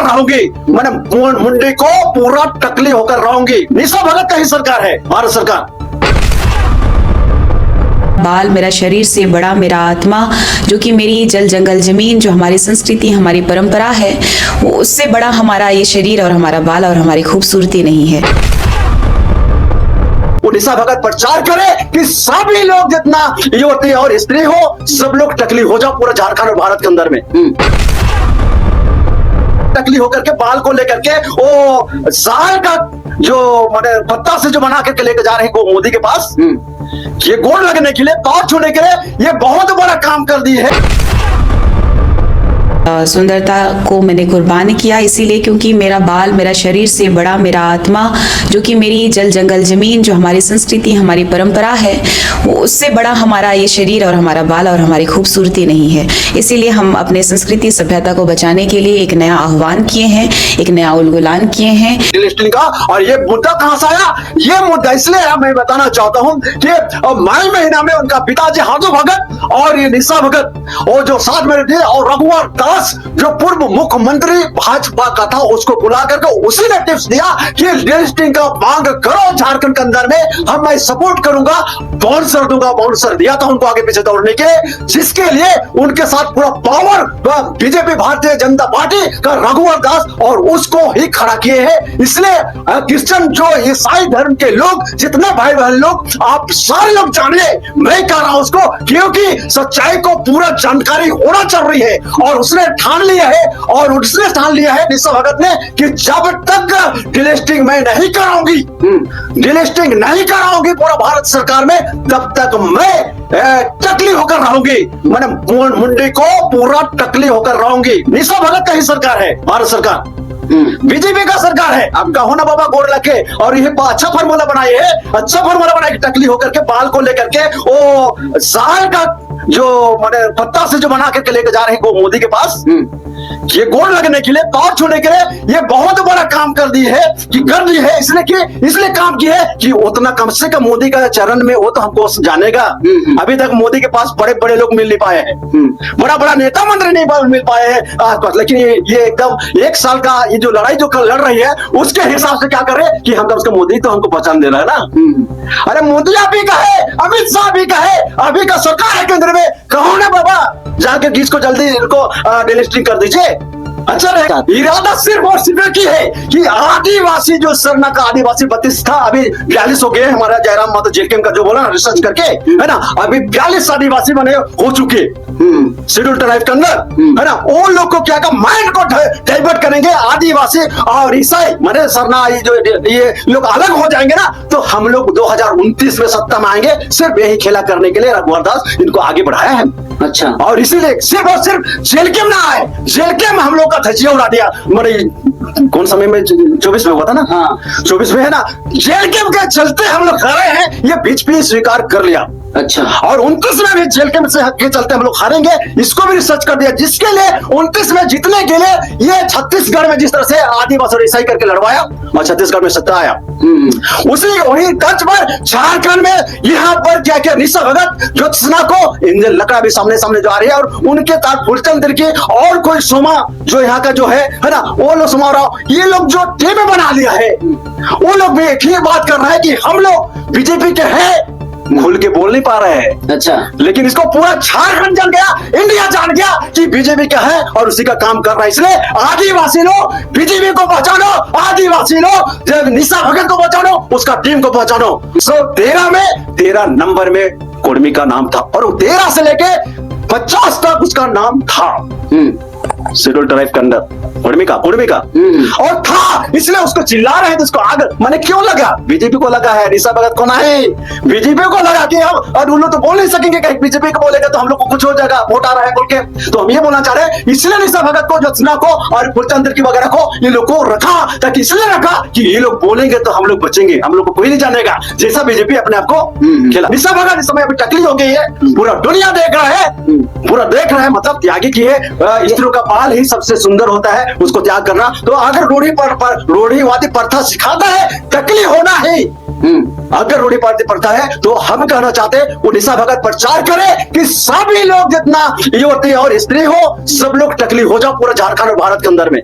रहूंगी, मैंने मुंडे को पूरा टकली होकर रहूंगी। निशा भगत का ही सरकार है भारत सरकार। बाल मेरा शरीर से बड़ा मेरा आत्मा, जो कि मेरी जल जंगल जमीन, जो हमारी संस्कृति हमारी परंपरा है, वो उससे बड़ा हमारा ये शरीर और हमारा बाल और हमारी खूबसूरती नहीं है। वो निशा भगत प्रचार करे कि सभी लोग जितना युवती और स्त्री हो सब लोग टकली हो जाओ पूरा झारखंड और भारत के अंदर में। टकली होकर के बाल को लेकर के वो साल का जो मैंने पत्ता से जो बना करके लेके जा रहे हैं मोदी के पास, ये गोड़ लगने के लिए, पाँव छूने के लिए ये बहुत बड़ा काम कर दी है। सुंदरता को मैंने कुर्बान किया इसीलिए क्योंकि मेरा बाल मेरा शरीर से बड़ा मेरा आत्मा, जो कि मेरी जल जंगल जमीन, जो हमारी संस्कृति हमारी परंपरा है, वो उससे बड़ा हमारा ये शरीर और हमारा बाल और हमारी खूबसूरती नहीं है। इसीलिए हम अपने संस्कृति सभ्यता को बचाने के लिए एक नया आह्वान किए हैं, एक नया उलगुलान किए हैं लिस्टिंग का। और ये मुद्दा कहां से आया? ये मुद्दा इसलिए मैं बताना चाहता हूं कि मई महीना में उनका पिताजी हाथू भगत और ये निशा भगत और जो साथ में थे और रघुवर दास जो पूर्व मुख्यमंत्री भाजपा का था, उसको बुला करके उसी ने टिप्स दिया कि लिस्टिंग का मांग करो झारखंड के अंदर में, हम मैं सपोर्ट करूंगा, बाउंसर दूंगा। बाउंसर दिया था उनको आगे पीछे दौड़ने के, जिसके लिए उनके साथ पूरा power BJP Bharatiya Janata party का रघुवर दास और उसको ही खड़ा किए हैं। इसलिए क्रिश्चियन जो ईसाई धर्म के लोग जितने भाई बहन लोग आप सारे लोग जानिए, मैं कह रहा हूं उसको, क्योंकि सच्चाई को पूरा जानकारी होना चल रही है। और उसने ठान लिया है, और उसने ठान लिया है निशा भगत ने कि जब तक डिलिस्टिंग मैं नहीं कराऊंगी, डिलिस्टिंग नहीं कराऊंगी पूरा भारत सरकार में, तब तक मैं टकली होकर रहूंगी, मैंने मुंडे को पूरा टकली होकर रहूंगी। निशा भगत का ही सरकार है भारत सरकार, बीजेपी का सरकार है। अब कहो ना बाबा गोड़ लगे, और ये अच्छा फार्मूला बनाए है, अच्छा फार्मूला बनाए टकली होकर के बाल को लेकर के वो साल का जो मैंने पत्ता से जो बना करके लेके जा रहे हैं मोदी के पास, ये गोड़ लगने के लिए, पाँव छूने के लिए ये बहुत बड़ा काम कर दी है कि कर दी है। इसलिए काम किया है कि उतना कम से कम मोदी का चरण में वो तो हमको जानेगा। अभी तक मोदी के पास बड़े बड़े लोग मिल नहीं पाए हैं, बड़ा बड़ा नेता मंत्री नहीं मिल पाए हैं आसपास, लेकिन ये एकदम एक साल का ये जो लड़ाई जो लड़ रही है उसके हिसाब से क्या करे कि हम उसका मोदी तो हमको पहचान दे रहा है ना। अरे मोदी आप ही का है, अमित शाह भी का है, अभी का सरकार है केंद्र में, कहो ना बाबा जाके किसको जल्दी इनको डिलिस्टिंग कर दीजिए। अच्छा रहेगा। इरादा सिर्फ और सिर्फ की है कि आदिवासी जो सरना का आदिवासी 32 था, अभी 42 हो गए। हमारा जयराम माता जेकेएम का जो बोला ना रिसर्च करके, है ना, अभी 42 आदिवासी बने हो चुके शेड्यूल ट्राइब के अंदर, है ना। वो लोग को क्या माइंड को डाइवर्ट करेंगे, आदिवासी और ईसाई माने सरना ये लोग अलग हो जाएंगे ना, तो हम लोग 2029 में सत्ता में आएंगे। सिर्फ यही खेला करने के लिए रघुवर दास इनको आगे बढ़ाया है। अच्छा, और इसीलिए सिर्फ और सिर्फ जेलकेम ना आए, जेलकेम हम लोग का धजिया उड़ा दिया। कौन समय में 24 में हुआ था ना, हाँ 24 में है ना, जेलकेम के चलते हम लोग हारे हैं, ये बीजेपी स्वीकार कर लिया। अच्छा, और 29 में भी जेलकेम से के चलते हम लोग हारेंगे, इसको भी रिसर्च कर दिया, जिसके लिए 29 में जीतने के लिए ये छत्तीसगढ़ में जिस तरह से आदिवासी और ईसाई करके लड़वाया और छत्तीसगढ़ में सत्ता आया, उसी वही तर्ज पर झारखंड में यहाँ पर क्या क्या निशा भगत ज्योत्सना को इंजन लकड़ा भी सामने जो आ रही है, और उनके साथ फुलचंद तिर्की और कोई सोमा जो यहाँ का जो है ना, वो लोग सोमा राव, ये लोग जो टीम बना लिया है, वो लोग भी एक ही बात कर रहे हैं कि हम लोग बीजेपी के हैं, खुल के बोल नहीं पा रहे हैं। अच्छा, लेकिन इसको पूरा झारखंड जान गया, इंडिया जान गया कि बीजेपी का है और उसी का काम कर रहा है। इसलिए आदिवासी लोग बीजेपी को पहचानो, आदिवासी लोग निशा भगत को पहचानो, उसका टीम को पहचानो। 13 नंबर में कुर्मी का नाम था, और 13 से लेके 50 तक उसका नाम था शेड्यूल ट्राइब के अंदर कुर्मी का और था, इसलिए उसको चिल्ला रहे थे। उसको आग मैंने क्यों लगा, बीजेपी को लगा है निशा भगत को नहीं, बीजेपी को लगा कि हम और उन लोग तो बोल नहीं सकेंगे, कहीं बीजेपी को बोलेगा तो हम लोग को कुछ हो जाएगा, वोट आ रहा है बोल के, तो हम ये बोलना चाह रहे हैं। इसलिए निशा भगत को, ज्योत्सना को और फुलचंद तिर्की वगैरह को ये लोग को रखा, ताकि इसलिए रखा कि ये लोग बोलेंगे तो हम लोग बचेंगे, हम लोग को कोई नहीं जानेगा, जैसा बीजेपी अपने आप को खेला। निशा भगत इस समय अभी टकली हो गई है, पूरा दुनिया देख रहा है, पूरा देख रहा है, मतलब त्यागी की है। स्त्रियों का बाल ही सबसे सुंदर होता है, उसको त्याग करना। तो अगर रूढ़िवादी प्रथा सिखाता है टकली होना ही, अगर रूढ़िवादी प्रथा है, तो हम कहना चाहते हैं वो निशा भगत प्रचार करे कि सभी लोग जितना युवती और स्त्री हो सब लोग टकली हो जाओ पूरा झारखंड और भारत के अंदर में।